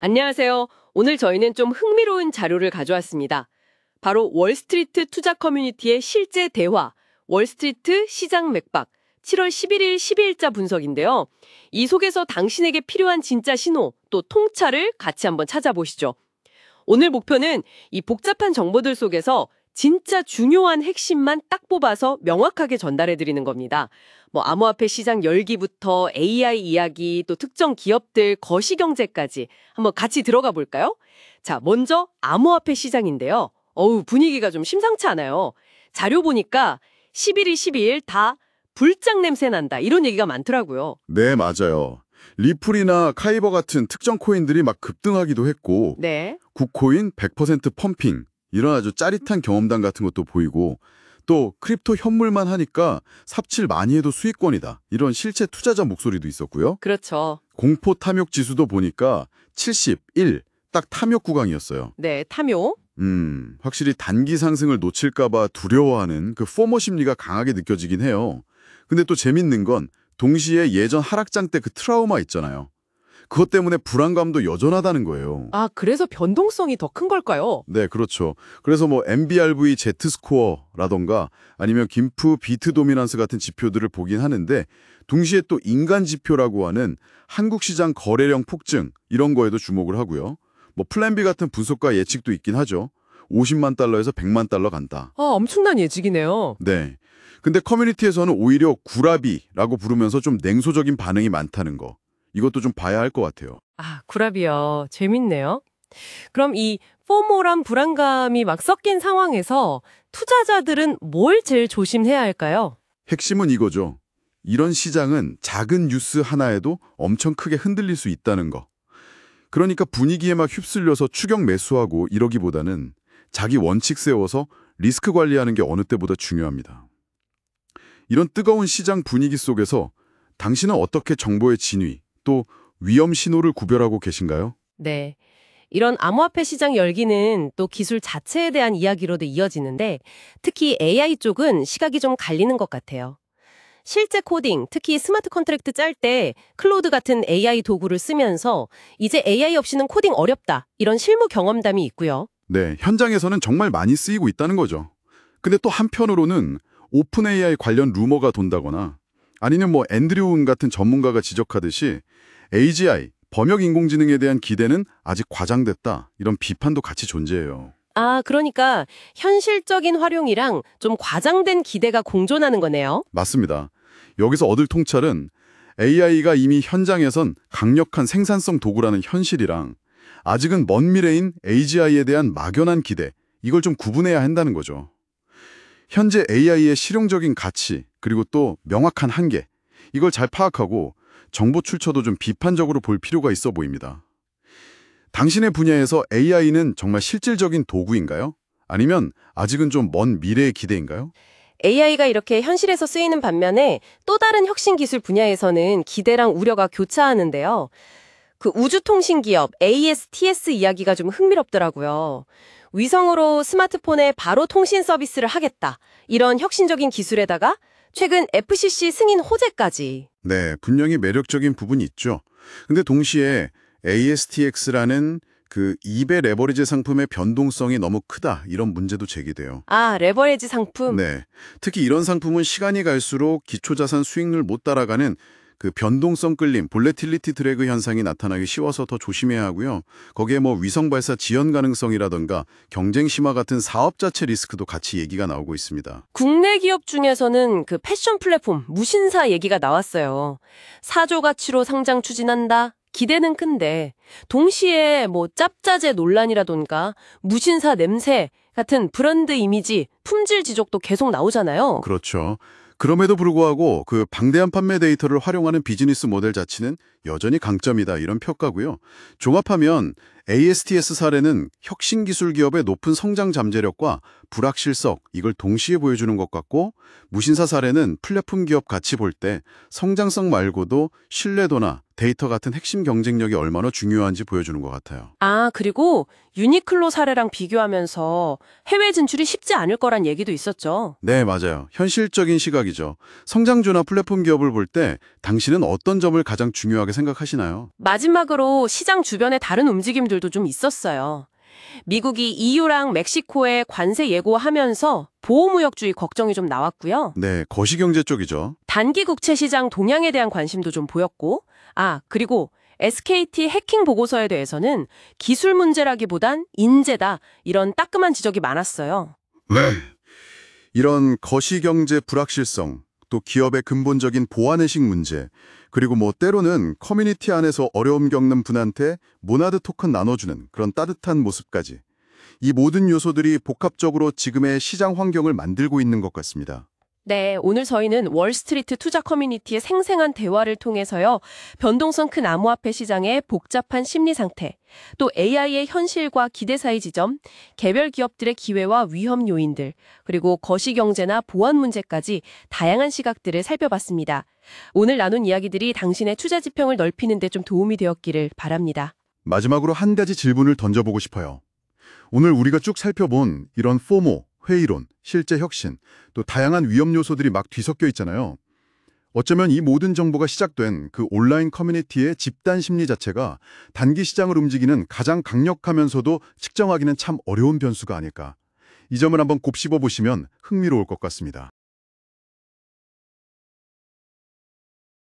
안녕하세요. 오늘 저희는 좀 흥미로운 자료를 가져왔습니다. 바로 월스트리트 투자 커뮤니티의 실제 대화, 월스트리트 시장 맥박, 7월 11일, 12일자 분석인데요. 이 속에서 당신에게 필요한 진짜 신호, 또 통찰을 같이 한번 찾아보시죠. 오늘 목표는 이 복잡한 정보들 속에서 진짜 중요한 핵심만 딱 뽑아서 명확하게 전달해 드리는 겁니다. 암호화폐 시장 열기부터 AI 이야기, 또 특정 기업들 거시경제까지 한번 같이 들어가 볼까요? 자, 먼저 암호화폐 시장인데요. 분위기가 좀 심상치 않아요. 자료 보니까 11일, 12일 다 불장 냄새 난다, 이런 얘기가 많더라고요. 네, 맞아요. 리플이나 카이버 같은 특정 코인들이 막 급등하기도 했고 네. 국코인 100% 펌핑, 이런 아주 짜릿한 경험담 같은 것도 보이고 또 크립토 현물만 하니까 삽질 많이 해도 수익권이다, 이런 실제 투자자 목소리도 있었고요. 그렇죠. 공포 탐욕 지수도 보니까 71, 딱 탐욕 구간이었어요. 네, 탐욕. 확실히 단기 상승을 놓칠까 봐 두려워하는 그 포모 심리가 강하게 느껴지긴 해요. 근데 또 재밌는 건 동시에 예전 하락장 때 그 트라우마 있잖아요. 그것 때문에 불안감도 여전하다는 거예요. 아, 그래서 변동성이 더 큰 걸까요? 네, 그렇죠. 그래서 MBRV Z스코어라던가 아니면 김프 비트 도미넌스 같은 지표들을 보긴 하는데 동시에 또 인간 지표라고 하는 한국 시장 거래량 폭증, 이런 거에도 주목을 하고요. 플랜 B 같은 분석가 예측도 있긴 하죠. 50만 달러에서 100만 달러 간다. 엄청난 예측이네요. 네. 근데 커뮤니티에서는 오히려 구라비라고 부르면서 좀 냉소적인 반응이 많다는 거, 이것도 좀 봐야 할 것 같아요. 아, 구랍이요. 재밌네요. 그럼 이 포모랑 불안감이 막 섞인 상황에서 투자자들은 뭘 제일 조심해야 할까요? 핵심은 이거죠. 이런 시장은 작은 뉴스 하나에도 엄청 크게 흔들릴 수 있다는 거. 그러니까 분위기에 막 휩쓸려서 추격 매수하고 이러기보다는 자기 원칙 세워서 리스크 관리하는 게 어느 때보다 중요합니다. 이런 뜨거운 시장 분위기 속에서 당신은 어떻게 정보의 진위, 또 위험 신호를 구별하고 계신가요? 네. 이런 암호화폐 시장 열기는 또 기술 자체에 대한 이야기로도 이어지는데 특히 AI 쪽은 시각이 좀 갈리는 것 같아요. 실제 코딩, 특히 스마트 컨트랙트 짤 때 클로드 같은 AI 도구를 쓰면서 이제 AI 없이는 코딩 어렵다, 이런 실무 경험담이 있고요. 네, 현장에서는 정말 많이 쓰이고 있다는 거죠. 근데 또 한편으로는 오픈 AI 관련 루머가 돈다거나 아니면 앤드류 운 같은 전문가가 지적하듯이 AGI, 범역 인공지능에 대한 기대는 아직 과장됐다, 이런 비판도 같이 존재해요. 아, 그러니까 현실적인 활용이랑 좀 과장된 기대가 공존하는 거네요. 맞습니다. 여기서 얻을 통찰은 AI가 이미 현장에선 강력한 생산성 도구라는 현실이랑 아직은 먼 미래인 AGI에 대한 막연한 기대, 이걸 좀 구분해야 한다는 거죠. 현재 AI의 실용적인 가치, 그리고 또 명확한 한계, 이걸 잘 파악하고 정보 출처도 좀 비판적으로 볼 필요가 있어 보입니다. 당신의 분야에서 AI는 정말 실질적인 도구인가요? 아니면 아직은 좀 먼 미래의 기대인가요? AI가 이렇게 현실에서 쓰이는 반면에 또 다른 혁신 기술 분야에서는 기대랑 우려가 교차하는데요. 그 우주통신 기업 ASTS 이야기가 좀 흥미롭더라고요. 위성으로 스마트폰에 바로 통신 서비스를 하겠다, 이런 혁신적인 기술에다가 최근 FCC 승인 호재까지. 네, 분명히 매력적인 부분이 있죠. 근데 동시에 ASTX라는 그 2배 레버리지 상품의 변동성이 너무 크다, 이런 문제도 제기돼요. 아, 레버리지 상품? 네, 특히 이런 상품은 시간이 갈수록 기초자산 수익률 못 따라가는 그 변동성 끌림, 볼레틸리티 드래그 현상이 나타나기 쉬워서 더 조심해야 하고요. 거기에 위성 발사 지연 가능성이라던가 경쟁 심화 같은 사업 자체 리스크도 같이 얘기가 나오고 있습니다. 국내 기업 중에서는 그 패션 플랫폼 무신사 얘기가 나왔어요. 4조 가치로 상장 추진한다. 기대는 큰데 동시에 짭짜제 논란이라던가 무신사 냄새 같은 브랜드 이미지, 품질 지적도 계속 나오잖아요. 그렇죠. 그럼에도 불구하고 그 방대한 판매 데이터를 활용하는 비즈니스 모델 자체는 여전히 강점이다, 이런 평가고요. 종합하면 ASTS 사례는 혁신 기술 기업의 높은 성장 잠재력과 불확실성, 이걸 동시에 보여주는 것 같고, 무신사 사례는 플랫폼 기업 같이 볼 때 성장성 말고도 신뢰도나 데이터 같은 핵심 경쟁력이 얼마나 중요한지 보여주는 것 같아요. 아, 그리고 유니클로 사례랑 비교하면서 해외 진출이 쉽지 않을 거란 얘기도 있었죠. 네, 맞아요. 현실적인 시각이죠. 성장주나 플랫폼 기업을 볼 때 당신은 어떤 점을 가장 중요하게 생각하시나요? 마지막으로 시장 주변의 다른 움직임들도 좀 있었어요. 미국이 EU랑 멕시코에 관세 예고하면서 보호무역주의 걱정이 좀 나왔고요. 네, 거시경제 쪽이죠. 단기 국채 시장 동향에 대한 관심도 좀 보였고, 그리고 SKT 해킹 보고서에 대해서는 기술 문제라기보단 인재다, 이런 따끔한 지적이 많았어요. 이런 거시경제 불확실성, 또 기업의 근본적인 보안의식 문제, 그리고 때로는 커뮤니티 안에서 어려움 겪는 분한테 모나드 토큰 나눠주는 그런 따뜻한 모습까지. 이 모든 요소들이 복합적으로 지금의 시장 환경을 만들고 있는 것 같습니다. 네, 오늘 저희는 월스트리트 투자 커뮤니티의 생생한 대화를 통해서요, 변동성 큰 암호화폐 시장의 복잡한 심리 상태, 또 AI의 현실과 기대 사이 지점, 개별 기업들의 기회와 위험 요인들, 그리고 거시경제나 보안 문제까지 다양한 시각들을 살펴봤습니다. 오늘 나눈 이야기들이 당신의 투자 지평을 넓히는 데 좀 도움이 되었기를 바랍니다. 마지막으로 한 가지 질문을 던져보고 싶어요. 오늘 우리가 쭉 살펴본 이런 포모, 회의론, 실제 혁신, 또 다양한 위험 요소들이 막 뒤섞여 있잖아요. 어쩌면 이 모든 정보가 시작된 그 온라인 커뮤니티의 집단 심리 자체가 단기 시장을 움직이는 가장 강력하면서도 측정하기는 참 어려운 변수가 아닐까. 이 점을 한번 곱씹어 보시면 흥미로울 것 같습니다.